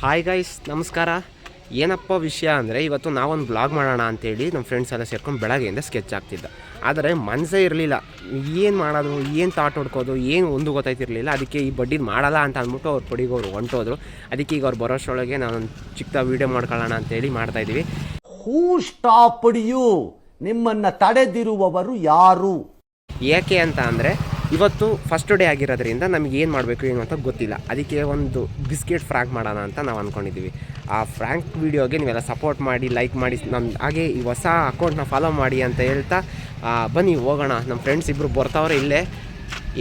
Hi guys, ನಮಸ್ಕಾರ. ಏನಪ್ಪ ವಿಷಯ ಅಂದರೆ, ಇವತ್ತು ನಾವೊಂದು ಬ್ಲಾಗ್ ಮಾಡೋಣ ಅಂತೇಳಿ ನಮ್ಮ ಫ್ರೆಂಡ್ಸ್ ಎಲ್ಲ ಸೇರ್ಕೊಂಡು ಬೆಳಗ್ಗೆಯಿಂದ ಸ್ಕೆಚ್ ಆಗ್ತಿದ್ದ. ಆದರೆ ಮನಸ್ಸೇ ಇರಲಿಲ್ಲ, ಏನು ಮಾಡೋದು, ಏನು ಥಾಟ್ ಹೊಡ್ಕೋದು, ಏನು ಒಂದು ಗೊತ್ತಾಯ್ತಿರಲಿಲ್ಲ. ಅದಕ್ಕೆ ಈ ಬಡ್ಡಿದು ಮಾಡಲ್ಲ ಅಂತ ಅಂದ್ಬಿಟ್ಟು ಅವ್ರ ಪಡಿಗೆ ಅವರು ಹೊಂಟೋದ್ರು. ಅದಕ್ಕೆ ಈಗ ಅವ್ರು ಬರೋಷ್ಟರೊಳಗೆ ನಾನೊಂದು ಚಿಕ್ಕ ವೀಡಿಯೋ ಮಾಡ್ಕೊಳ್ಳೋಣ ಅಂತೇಳಿ ಮಾಡ್ತಾಯಿದ್ದೀವಿ. ಹೂ ಸ್ಟಾಪ್ಡ್ ಯು? ನಿಮ್ಮನ್ನು ತಡೆದಿರುವವರು ಯಾರು? ಏಕೆ ಅಂತ ಅಂದರೆ, ಇವತ್ತು ಫಸ್ಟ್ ಡೇ ಆಗಿರೋದ್ರಿಂದ ನಮಗೆ ಏನು ಮಾಡಬೇಕು ಏನು ಅಂತ ಗೊತ್ತಿಲ್ಲ. ಅದಕ್ಕೆ ಒಂದು ಬಿಸ್ಕೆಟ್ ಫ್ರಾಂಕ್ ಮಾಡೋಣ ಅಂತ ನಾವು ಅಂದ್ಕೊಂಡಿದ್ದೀವಿ. ಆ ಫ್ರಾಂಕ್ ವೀಡಿಯೋಗೆ ನೀವೆಲ್ಲ ಸಪೋರ್ಟ್ ಮಾಡಿ, ಲೈಕ್ ಮಾಡಿ, ಹಾಗೆ ಈ ಹೊಸ ಅಕೌಂಟ್ನ ಫಾಲೋ ಮಾಡಿ ಅಂತ ಹೇಳ್ತಾ ಬನ್ನಿ ಹೋಗೋಣ. ನಮ್ಮ ಫ್ರೆಂಡ್ಸ್ ಇಬ್ಬರು ಬರ್ತಾವ್ರೆ ಇಲ್ಲೇ.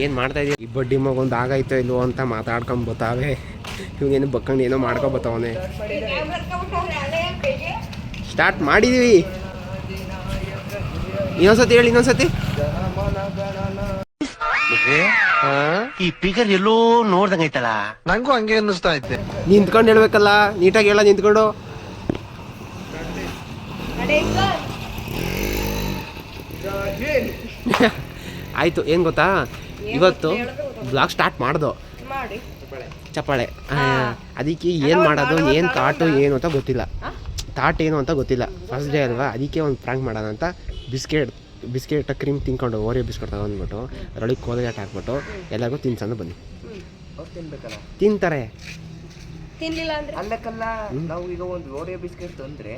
ಏನು ಮಾಡ್ತಾಯಿದ್ದೀವಿ, ಈ ಬಡ್ಡಿ ಮಗೊಂದು ಆಗಾಯ್ತೋ ಇಲ್ವೋ ಅಂತ ಮಾತಾಡ್ಕೊಂಡು ಬರ್ತಾವೆ. ಇವಾಗೇನು ಬಕ್ಕಂಡು ಏನೋ ಮಾಡ್ಕೊಬತ್ತವನೆ. ಸ್ಟಾರ್ಟ್ ಮಾಡಿದ್ದೀವಿ. ಇನ್ನೊಂದ್ಸತಿ ಹೇಳಿ, ಇನ್ನೊಂದ್ಸತಿ. ಈ ಫಿಗರ್ ಎಲ್ಲೋ ನೋಡ್ದಂಗೈತಲ್ಲ, ನಂಗೂ ಹಂಗೆ ಅನ್ನಿಸ್ತಾ ಐತೆ. ನಿಂತ್ಕೊಂಡು ಹೇಳ್ಬೇಕಲ್ಲ, ನೀಟಾಗಿ ಹೇಳ, ನಿಂತ್ಕೊಂಡು. ಆಯ್ತು. ಏನು ಗೊತ್ತಾ, ಇವತ್ತು ಬ್ಲಾಗ್ ಸ್ಟಾರ್ಟ್ ಮಾಡ್ದೋ ಚಪ್ಪಾಳೆ. ಅದಕ್ಕೆ ಏನು ಮಾಡೋದು, ಏನು ಥಾಟು ಏನು ಅಂತ ಗೊತ್ತಿಲ್ಲ. ಥಾಟ್ ಏನು ಅಂತ ಗೊತ್ತಿಲ್ಲ. ಫಸ್ಟ್ ಡೇ ಅಲ್ವಾ, ಅದಕ್ಕೆ ಒಂದು ಫ್ರಾಂಕ್ ಮಾಡೋಣ ಅಂತ ಬಿಸ್ಕೆಟ್ ಕ್ರೀಮ್ ತಿನ್ಕೊಂಡು ಓರಿಯೋ ಬಿಸ್ಕೆಟ್ ತಗೊಂಡ್ಬಿಟ್ಟು ಅದರೊಳಗೆ ಕೋಲ್ಗೇಟ್ ಹಾಕ್ಬಿಟ್ಟು ಎಲ್ಲರಿಗೂ ತಿನ್ಸಂದು ಬನ್ನಿ. ತಿಂತಾರೆ. ಅಲ್ಲಕ್ಕಲ್ಲ, ನಾವು ಈಗ ಒಂದು ಓರಿಯೋ ಬಿಸ್ಕೆಟ್ ತಂದ್ರೆ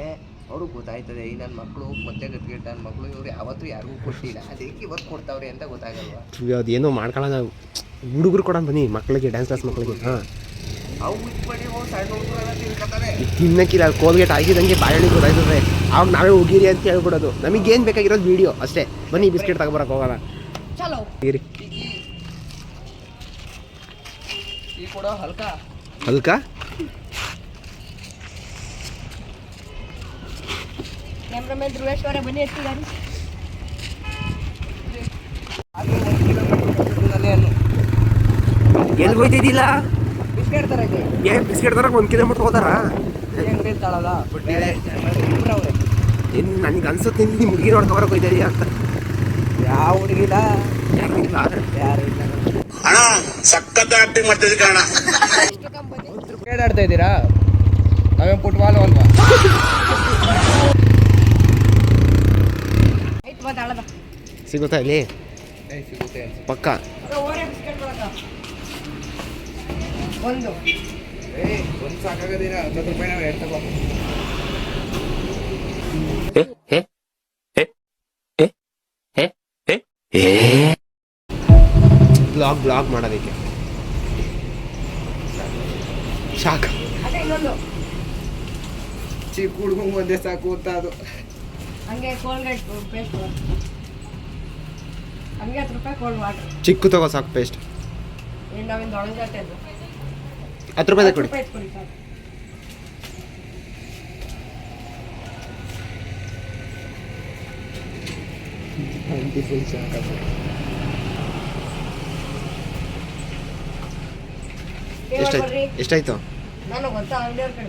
ಅವ್ರಿಗೆ ಗೊತ್ತಾಯ್ತದೆ, ಈ ನನ್ನ ಮಕ್ಕಳು ಮತ್ತೆ ಗಟ್ಗೆಟ್ ನನ್ನ ಮಕ್ಕಳು ಇವ್ರು ಯಾವತ್ತೂ ಯಾರಿಗೂ ಕೊಟ್ಟಿಲ್ಲ, ಅದಕ್ಕೆ ಇವತ್ತು ಕೊಡ್ತಾವ್ರೆ ಅಂತ ಗೊತ್ತಾಗಲ್ವಾ? ಅದೇನೋ ಮಾಡ್ಕೊಳ್ಳೋಣ, ಹುಡುಗರು ಕೊಡೋಣ ಬನ್ನಿ, ಮಕ್ಕಳಿಗೆ, ಡ್ಯಾನ್ಸ್ ಕ್ಲಾಸ್ ಮಕ್ಕಳಿಗೆ. ಹಾಂ, ಅವು ಇಟ್ಬಿಟ್ಟು ಸಣ್ಣ ಹುಡುಗರೆಲ್ಲ ತಿನ್ಕೊತಾರೆ. ತಿನ್ನಕ್ಕಿಲ್ಲ, ಕೋಲ್ಗೇಟ್ ಆಗಿದಂಗೆ ಬಾಯಲ್ಲಿ ಗೊತ್ತಾಯ್ತದೆ. ಆವಾಗ ನಾವೇ ಹೋಗಿರಿ ಅಂತ ಹೇಳ್ಬಿಡೋದು. ನಮಗೇನು ಬೇಕಾಗಿರೋದು ವೀಡಿಯೋ ಅಷ್ಟೇ. ಬನ್ನಿ ಬಿಸ್ಕೆಟ್ ತಗೊಬರಕ್ಕೆ ಹೋಗೋಣ. ಇರಿ ಈ ಕೊಡೋ ಹಲ್ಕ ಹಲ್ಕಾ ಕ್ಯಾಮ್ರಾಮನ್ ಧ್ರುವೇಶ್ವರ ಬನ್ನಿ ಎತ್ತಿದ್ದಾರೆ. ಎಲ್ಲಿ ಹೋಯ್ತಿದ್ದಿಲ್ಲ? ಬಿಸ್ಕೆಟ್ ತರಕ್ಕೆ. ಏನು ಬಿಸ್ಕೆಟ್ ತರಕ್ಕೆ 1 ಕಿಲೋಮೀಟ್ರ್ ಹೋದಾರ? ಅಂಗಡಿ ತಾಳಲ್ಲ ನನಗೆ ಅನ್ಸುತ್ತೆ ನಿಮ್ಮ ಹುಡುಗಿ ನೋಡ್ಕೊಬರಕ್ಕೆ ಹೋಯ್ತಾ ಇದೆಯಾ ಅಂತ. ಯಾವ ಹುಡುಗಿಲ್ಲ, ಯಾರಿಲ್ಲ, ಯಾರು ಇಲ್ಲ. ಅಣ್ಣ ಸಖತ್ ಆಕ್ಟಿಂಗ್ ಮಾಡ್ತಿದ್ದೆ ಕಣ. ಕ್ರಿಕೆಟ್ ಆಡ್ತಾ ಇದ್ದೀರಾ? ನಾವೇನು ಫುಟ್ಬಾಲ್ ಅಲ್ವಾ? ಸಿಗುತ್ತಾ ಇಲ್ಲಿ? ಸಿಗುತ್ತೆ ಪಕ್ಕ. ಒಂದು ಒಂದು ಸಾಕಾಗೋದಿಲ್ಲ. 10 ರೂಪಾಯಿ ನಾವು ಹೇಳ್ತಪ್ಪ. ಬ್ಲಾಗ್ ಮಾಡೋದಕ್ಕೆ ಸಾಕು. ಚಿಕ್ಕ ಹುಡುಗಂಗೆ ಒಂದೇ ಸಾಕು ಅಂತ ಅದು. ಹಂಗೆ ಕೋಲ್ಗೇಟ್ ಪೇಸ್ಟ್ ಹಂಗೆ 10 ರೂಪಾಯಿ ಕೋಲ್ಡ್ ವಾಟರ್. ಚಿಕ್ಕ ತಗೋ ಸಾಕು ಪೇಸ್ಟ್. ನಾವಿಂದ ಒಳಗಟ್ಟೆ 10 ರೂಪಾಯಿ ಕೊಡಿ. ಎಷ್ಟಾಯ್ತು? ನಾನು ಗೊತ್ತಾ ಅಂಗಡಿಯವ್ರ ಕಡೆ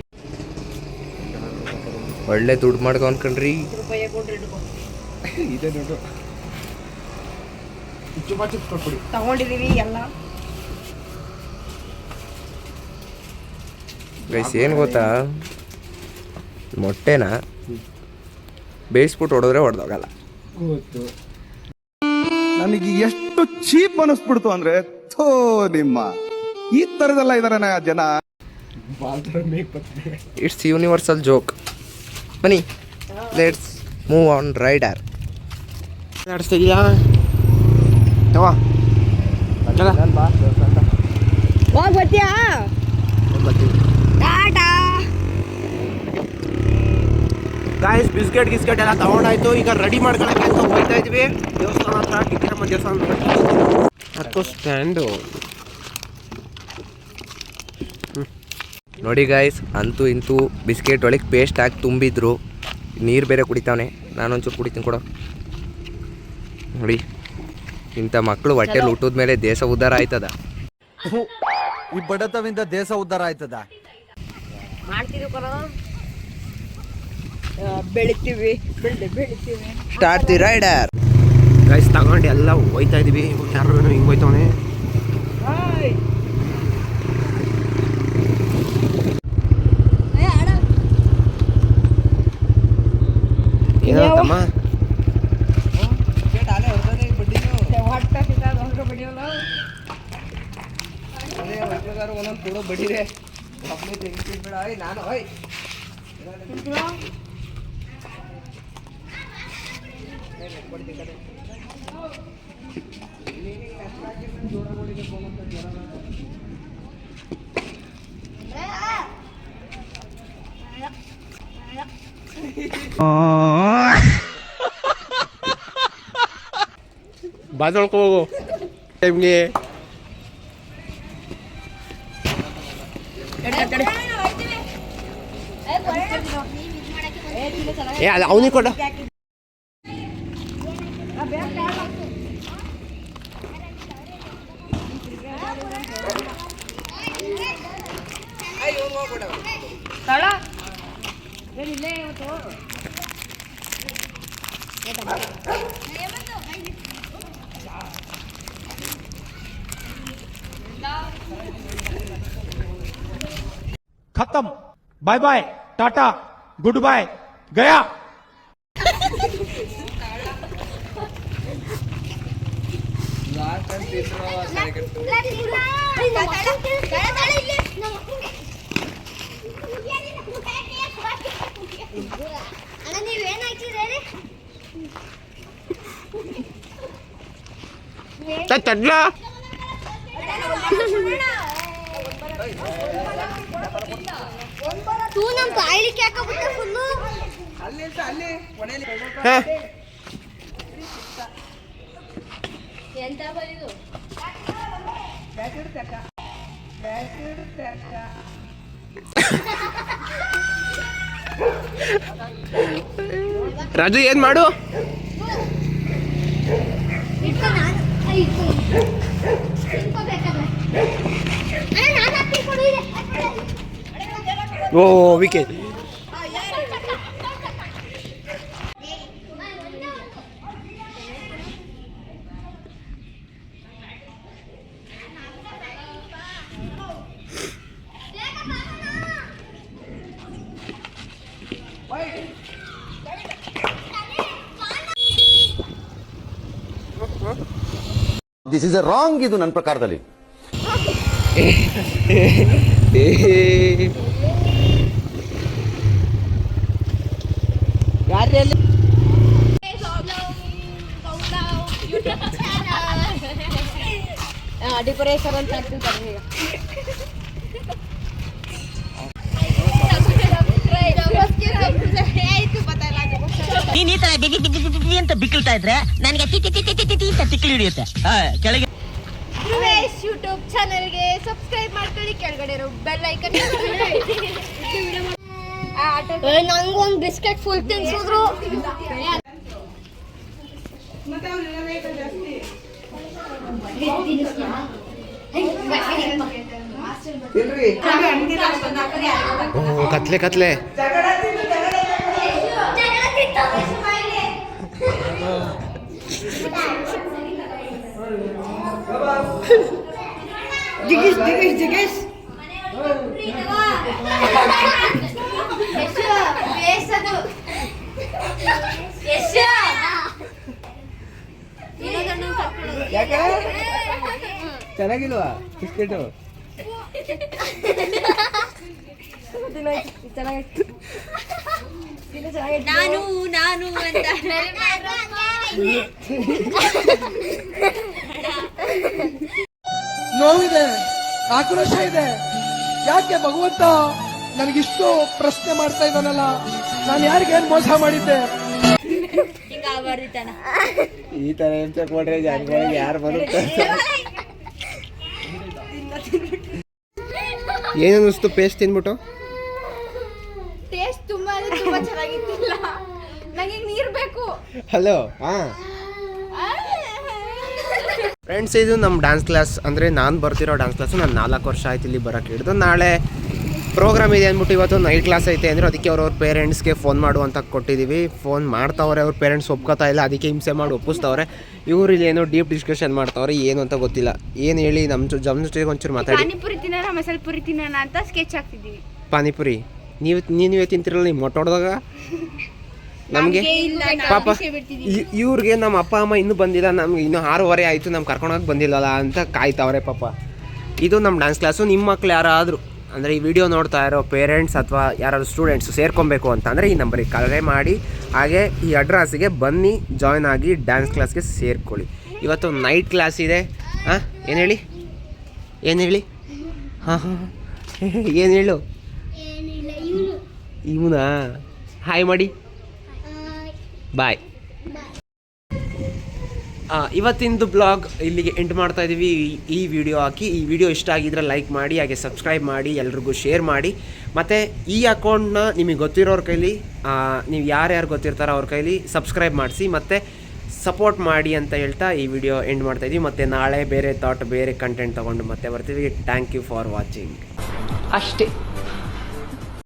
ಒಳ್ಳೆ ದುಡ್ಡು ಮಾಡ್ಕೊ ಅನ್ಕೊಂಡ್ರಿ. 10 ರೂಪಾಯಿ ಕೊಡ್ರಿ, ಇಟ್ಕೊ. ಇದೆ ದುಡ್ಡು. ತಗೊಂಡಿದೀವಿ ಎಲ್ಲ. ಗೈಸ್, ಏನು ಗೊತ್ತಾ, ಮೊಟ್ಟೆನ ಬೇಯಿಸ್ಬಿಟ್ಟು ಹೊಡೆದ್ರೆ ಹೊಡೆದೋಗಲ್ಲ. ನನಗೆ ಎಷ್ಟು ಚೀಪ್ ಅನಿಸ್ಬಿಡ್ತು ಅಂದ್ರೆ, ಥೋ ನಿಮ್ಮ ಈ ತರದೆಲ್ಲ ಇದಾರೆ ಜನ. It's universal joke. ಬನ್ನಿ, ಲೆಟ್ಸ್ ಮೂವ್ ಆನ್ ರೈಡರ್. ಆಡಿಸ್ತಿದ್ಯಾ? ಹೋಗ್ ಬರ್ತೀಯಾ? ಟಾಟಾ. ಗಾಯ್ಸ್, ಬಿಸ್ಕೆಟ್ ಎಲ್ಲ ತಗೊಂಡಾಯ್ತು. ಈಗ ರೆಡಿ ಮಾಡ್ಕೊಳಕ್ಕೆ ಅಂತ ಹೋಗ್ತಾ ಇದ್ವಿ ದೇವಸ್ಥಾನ ಹತ್ರ. ಕಿತ್ತಮ್ಮ ದೇವಸ್ಥಾನ ಹತ್ತು ಸ್ಟ್ಯಾಂಡು. ನೋಡಿ ಗಾಯ್ಸ್, ಅಂತೂ ಇಂತೂ ಬಿಸ್ಕೆಟ್ ಒಳಗೆ ಪೇಸ್ಟ್ ಹಾಕಿ ತುಂಬಿದ್ರು. ನೀರು ಬೇರೆ ಕುಡಿತಾವನೆ. ನಾನೊಂಚೂರು ಕುಡಿತೀನಿ ಕೊಡೋ. ನೋಡಿ, ಇಂಥ ಮಕ್ಕಳು ಹೊಟ್ಟೆಲಿ ಹುಟ್ಟಿದ ಮೇಲೆ ದೇಶ ಉದ್ಧಾರ ಆಯ್ತದ. ಈ ಬಡತವಿಂದ ದೇಶ ಉದ್ಧಾರ ಆಯ್ತದ? ಮಾಡ್ತೀವಿ ಕಣ, ಬೆಳಿತೀವಿ. Start the rider. ಗೈಸ್, ತಗೊಂಡು ಎಲ್ಲ ಹೋಯ್ತಾ ಇದೀವಿ. ಯಾರು ಹಿಂಗೆ ಹೋಯ್ತವನೆ. ಏನಂತಮ್ಮ ಹೊಟ್ಟೆ ಸಿಕ್ಕಾಗ ಹೊರಗೆ ಬಡಿಯೋಲ್ಲ ಒಂದೊಂದು ಕೊಡೋ ಬಡಿದೆ ಬೇಡ ನಾನು ಬಾಜೊಳ್ಕೊ ಹೋಗು ಟೈಮ್ಗೆ ಏ ಅದು ಅವನಿಗೆ ಕೊಡ ತಳ ಏನಿಲ್ಲೇ ಇವತ್ತು खत्म bye bye tata goodbye गया ತಡ್ಲ तू नम कायली क्या कबूतर फुल्लू ಹಾ ಎಂತ ಬರಿದು ರಾಜು ಏನ್ ಮಾಡು ಇಟ್ಕೊ ನಾನು ಇಟ್ಕೊ ಬೇಕಾದ್ರೆ ಅಣ್ಣ ನಾನು ಹಾಕ್ತೀನಿ ಕೊಡು ಇದೆ ಓ ವಿಕೆ ದಿಸ್ ಇಸ್ ಅ ರಾಂಗ್ ಇದು ನನ್ನ ಪ್ರಕಾರದಲ್ಲಿ. ಡೆಕೋರೇಷನ್ ಅಂತ ಆಗ್ತಿದ್ದಾರೆ ಈಗ ನೀನ್ ಈ ತರ ಡಿಗಿ ಅಂತ ಬಿಕ್ಕಳ್ತಾ ಇದ್ರೆ ನನಗೆ T T T T T T ಅಂತ ತಿಕ್ಲಿ ಹಿಡಿಯುತ್ತೆ ಕೆಳಗೆ ಧ್ರುವೇಶ್ ಯೂಟ್ಯೂಬ್ ಚಾನೆಲ್ಗೆ ಸಬ್ಸ್ಕ್ರೈಬ್ ಮಾಡ್ಕೊಳ್ಳಿ ಕೆಳಗಡೆ ಇರೋ ಬೆಲ್ ಐಕನ್ ನಂಗೊಂದು ಬಿಸ್ಕೆಟ್ ಫುಲ್ ತಿನ್ಸಿದ್ರು ಓ ಕತ್ಲೆ ಕತ್ಲೆ ಜಿಗೇಶ್ ಜಿಗೇಶ್ ಜಿಗೇಶ್ ಚೆನ್ನಾಗಿಲ್ವಾ ಬಿಸ್ಕೆಟು ನಾನು ನಾನು ಅಂತ ನೋವಿದೆ, ಆಕ್ರೋಶ ಇದೆ. ಯಾಕೆ ಭಗವಂತ ನನಗಿಷ್ಟು ಪ್ರಶ್ನೆ ಮಾಡ್ತಾ ಇದ್ದಾನಲ್ಲ, ನಾನು ಯಾರಿಗೇನು ಮೋಸ ಮಾಡಿದ್ದೆ? ಈ ತರ ಎಂತ ಕೊಡ್ರೆ ಜನಗಳಿಗೆ ಯಾರು ಬರುತ್ತೆ? ಏನನ್ನಿಸ್ತು ಪೇಸ್ಟ್ ತಿನ್ಬಿಟ್ಟು? ಟೇಸ್ಟ್ ತುಂಬಾ ತುಂಬಾ ಚೆನ್ನಾಗಿತ್ತಿಲ್ಲ, ನನಗೆ ನೀರು ಬೇಕು. ಹಲೋ ಹಾಂ ಫ್ರೆಂಡ್ಸ್, ಇದು ನಮ್ಮ ಡ್ಯಾನ್ಸ್ ಕ್ಲಾಸ್. ಅಂದರೆ ನಾನು ಬರ್ತಿರೋ ಡ್ಯಾನ್ಸ್ ಕ್ಲಾಸು. ನಾನು 4 ವರ್ಷ ಆಯ್ತು ಇಲ್ಲಿ ಬರೋಕ್ಕೆ ಹಿಡಿದು. ನಾಳೆ ಪ್ರೋಗ್ರಾಮ್ ಇದೆ ಅಂದ್ಬಿಟ್ಟು ಇವತ್ತು ನೈಟ್ ಕ್ಲಾಸ್ ಐತೆ ಅಂದರೆ ಅದಕ್ಕೆ ಅವ್ರವ್ರ ಪೇರೆಂಟ್ಸ್ಗೆ ಫೋನ್ ಮಾಡು ಅಂತ ಕೊಟ್ಟಿದ್ದೀವಿ. ಫೋನ್ ಮಾಡ್ತಾವ್ರೆ, ಅವ್ರ ಪೇರೆಂಟ್ಸ್ ಒಪ್ಕೋತಾ ಇಲ್ಲ, ಅದಕ್ಕೆ ಹಿಂಸೆ ಮಾಡಿ ಒಪ್ಪಿಸ್ತವ್ರೆ. ಇವ್ರು ಇಲ್ಲಿ ಏನೋ ಡೀಪ್ ಡಿಸ್ಕಷನ್ ಮಾಡ್ತಾವ್ರೆ, ಏನು ಅಂತ ಗೊತ್ತಿಲ್ಲ. ಏನು ಹೇಳಿ ನಮ್ಮ ಜೊತೆಗೆ ಒಂಚೂರು ಮಾತಾಡಿ. ಪಾನಿಪುರಿ ತಿನ್ನೋಣ, ಮಸಾಲೆ ಪುರಿ ತಿನ್ನೋಣ ಅಂತ ಸ್ಕೆಚ್ ಹಾಕ್ತಿದ್ದೀವಿ. ಪಾನಿಪುರಿ ನೀವೇ ತಿಂತಿರಲ್ಲ, ನೀವು ಮೊಟ್ಟೆ ಹೊಡೆದಾಗ ನಮಗೆ ಇಲ್ಲ, ಪಾಪ ಆಫೀಸ್ಗೆ ಬಿಡ್ತಿದೀವಿ. ಇವ್ರಿಗೆ ನಮ್ಮ ಅಪ್ಪ ಅಮ್ಮ ಇನ್ನೂ ಬಂದಿಲ್ಲ, ನಮ್ಗೆ ಇನ್ನೂ 6:30 ಆಯಿತು, ನಮ್ಗೆ ಕರ್ಕೊಂಡೋಗಿ ಬಂದಿಲ್ಲಲ್ಲ ಅಂತ ಕಾಯ್ತವ್ರೆ ಪಾಪ. ಇದು ನಮ್ಮ ಡ್ಯಾನ್ಸ್ ಕ್ಲಾಸು. ನಿಮ್ಮ ಮಕ್ಳು ಯಾರಾದರೂ ಅಂದರೆ ಈ ವಿಡಿಯೋ ನೋಡ್ತಾ ಇರೋ ಪೇರೆಂಟ್ಸ್ ಅಥವಾ ಯಾರಾದ್ರು ಸ್ಟೂಡೆಂಟ್ಸು ಸೇರ್ಕೊಬೇಕು ಅಂತಂದರೆ ಈ ನಂಬರಿಗೆ ಕರೆ ಮಾಡಿ, ಹಾಗೆ ಈ ಅಡ್ರೆಸ್ಸಿಗೆ ಬನ್ನಿ, ಜಾಯ್ನ್ ಆಗಿ ಡ್ಯಾನ್ಸ್ ಕ್ಲಾಸ್ಗೆ ಸೇರ್ಕೊಳ್ಳಿ. ಇವತ್ತು ನೈಟ್ ಕ್ಲಾಸ್ ಇದೆ. ಹಾಂ ಏನು ಹೇಳಿ, ಏನು ಹೇಳಿ, ಹಾಂ ಹಾಂ ಏನು ಹೇಳು, ಇವನಾ ಹಾಯ್ ಮಾಡಿ, ಬಾಯ್. ಇವತ್ತಿಂದು ಬ್ಲಾಗ್ ಇಲ್ಲಿಗೆ ಎಂಡ್ ಮಾಡ್ತಾ ಇದ್ದೀವಿ. ಈ ವಿಡಿಯೋ ಹಾಕಿ, ಈ ವಿಡಿಯೋ ಇಷ್ಟ ಆಗಿದ್ರೆ ಲೈಕ್ ಮಾಡಿ, ಹಾಗೆ ಸಬ್ಸ್ಕ್ರೈಬ್ ಮಾಡಿ, ಎಲ್ರಿಗೂ ಶೇರ್ ಮಾಡಿ. ಮತ್ತು ಈ ಅಕೌಂಟ್ನ ನಿಮಗೆ ಗೊತ್ತಿರೋರ ಕೈಲಿ, ನೀವು ಯಾರ್ಯಾರು ಗೊತ್ತಿರ್ತಾರೋ ಅವ್ರ ಕೈಲಿ ಸಬ್ಸ್ಕ್ರೈಬ್ ಮಾಡಿಸಿ ಮತ್ತು ಸಪೋರ್ಟ್ ಮಾಡಿ ಅಂತ ಹೇಳ್ತಾ ಈ ವಿಡಿಯೋ ಎಂಡ್ ಮಾಡ್ತಾಯಿದ್ದೀವಿ. ಮತ್ತು ನಾಳೆ ಬೇರೆ ಥಾಟ್, ಬೇರೆ ಕಂಟೆಂಟ್ ತೊಗೊಂಡು ಮತ್ತೆ ಬರ್ತೀವಿ. Thank you for watching. ಅಷ್ಟೇ.